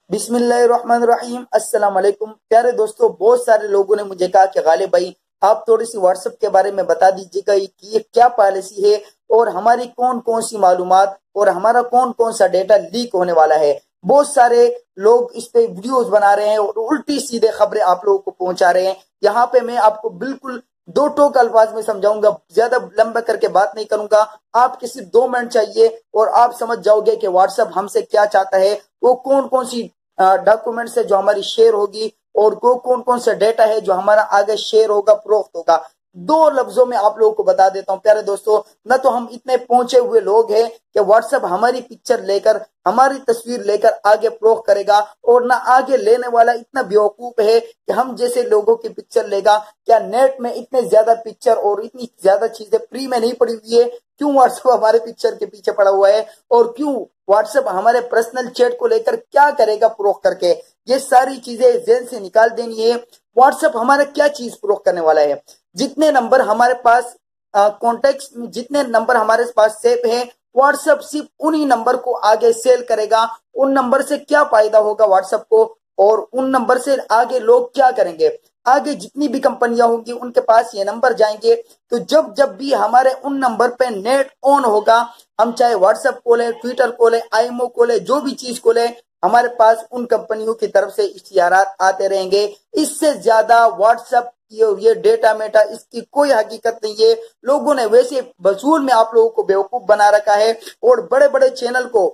बिस्मिल्लाहिर्रहमानिर्रहीम। अस्सलाम वालेकुम प्यारे दोस्तों। बहुत सारे लोगों ने मुझे कहा कि गालिब भाई आप थोड़ी सी व्हाट्सएप के बारे में बता दीजिएगा कि ये क्या पॉलिसी है और हमारी कौन कौन सी मालूमात और हमारा कौन कौन सा डेटा लीक होने वाला है। बहुत सारे लोग इस पे वीडियोस बना रहे हैं और उल्टी सीधे खबरें आप लोगों को पहुंचा रहे हैं। यहाँ पे मैं आपको बिल्कुल दो टोक अल्फाज में समझाऊंगा, ज्यादा लंबा करके बात नहीं करूंगा। आपके सिर्फ 2 मिनट चाहिए और आप समझ जाओगे कि व्हाट्सएप हमसे क्या चाहता है, वो कौन कौन सी डॉक्यूमेंट्स है जो हमारी शेयर होगी और वो कौन कौन सा डेटा है जो हमारा आगे शेयर होगा, प्रोक्त होगा। 2 लफ्जों में आप लोगों को बता देता हूं प्यारे दोस्तों। न तो हम इतने पहुंचे हुए लोग हैं कि व्हाट्सएप हमारी पिक्चर लेकर, हमारी तस्वीर लेकर आगे प्रोक्त करेगा, और ना आगे लेने वाला इतना बेवकूफ है कि हम जैसे लोगों की पिक्चर लेगा। क्या नेट में इतने ज्यादा पिक्चर और इतनी ज्यादा चीजें फ्री में नहीं पड़ी हुई है? क्यों व्हाट्सएप हमारे पिक्चर के पीछे पड़ा हुआ है? और क्यों व्हाट्सएप हमारे पर्सनल चैट को लेकर क्या करेगा प्रोक करके? ये सारी चीजें जेल से निकाल देनी है। व्हाट्सएप हमारा क्या चीज प्रोक करने वाला है? जितने नंबर हमारे पास कॉन्टेक्ट, जितने नंबर हमारे पास सेव है, व्हाट्सएप सिर्फ उन्हीं नंबर को आगे सेल करेगा। उन नंबर से क्या फायदा होगा व्हाट्सएप को, और उन नंबर से आगे लोग क्या करेंगे? आगे जितनी भी कंपनियां होंगी उनके पास ये नंबर जाएंगे। तो जब जब भी हमारे उन नंबर पे नेट ऑन होगा, हम चाहे व्हाट्सएप खोले, ट्विटर खोले, आईमो खोले, जो भी चीज खोले, हमारे पास उन कंपनियों की तरफ से इश्तिहारात आते रहेंगे। इससे ज्यादा व्हाट्सएप ये डेटा मेटा इसकी कोई हकीकत नहीं है। लोगों ने वैसे वसूल में आप लोगों को बेवकूफ बना रखा है, और बड़े बड़े चैनल को,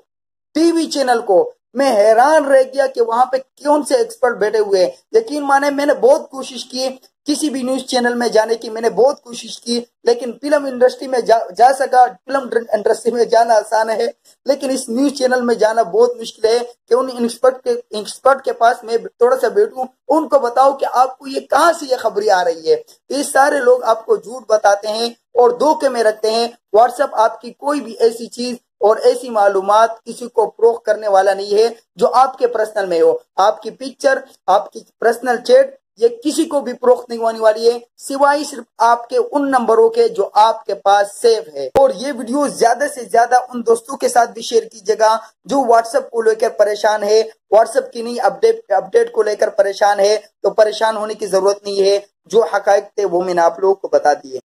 टीवी चैनल को, मैं हैरान रह गया कि वहां पे कौन से एक्सपर्ट बैठे हुए हैं। यकीन माने मैंने बहुत कोशिश की किसी भी न्यूज चैनल में जाने की, मैंने बहुत कोशिश की, लेकिन फिल्म इंडस्ट्री में जा सका। फिल्म इंडस्ट्री में जाना आसान है, लेकिन इस न्यूज चैनल में जाना बहुत मुश्किल है कि उन एक्सपर्ट के पास मैं थोड़ा सा बैठूं, उनको बताओ कि आपको ये कहां से ये खबरें आ रही है। ये सारे लोग आपको झूठ बताते हैं और धोखे में रखते हैं। व्हाट्सएप आपकी कोई भी ऐसी चीज और ऐसी मालूमात किसी को प्रोक करने वाला नहीं है जो आपके पर्सनल में हो। आपकी पिक्चर, आपकी पर्सनल चैट, ये किसी को भी प्रोक नहीं होने वाली है, सिवाय सिर्फ आपके उन नंबरों के जो आपके पास सेव है। और ये वीडियो ज्यादा से ज्यादा उन दोस्तों के साथ भी शेयर कीजिएगा जो व्हाट्सएप को लेकर परेशान है, व्हाट्सएप की नई अपडेट को लेकर परेशान है। तो परेशान होने की जरूरत नहीं है, जो हकायक थे वो मैंने आप लोगों को बता दिए।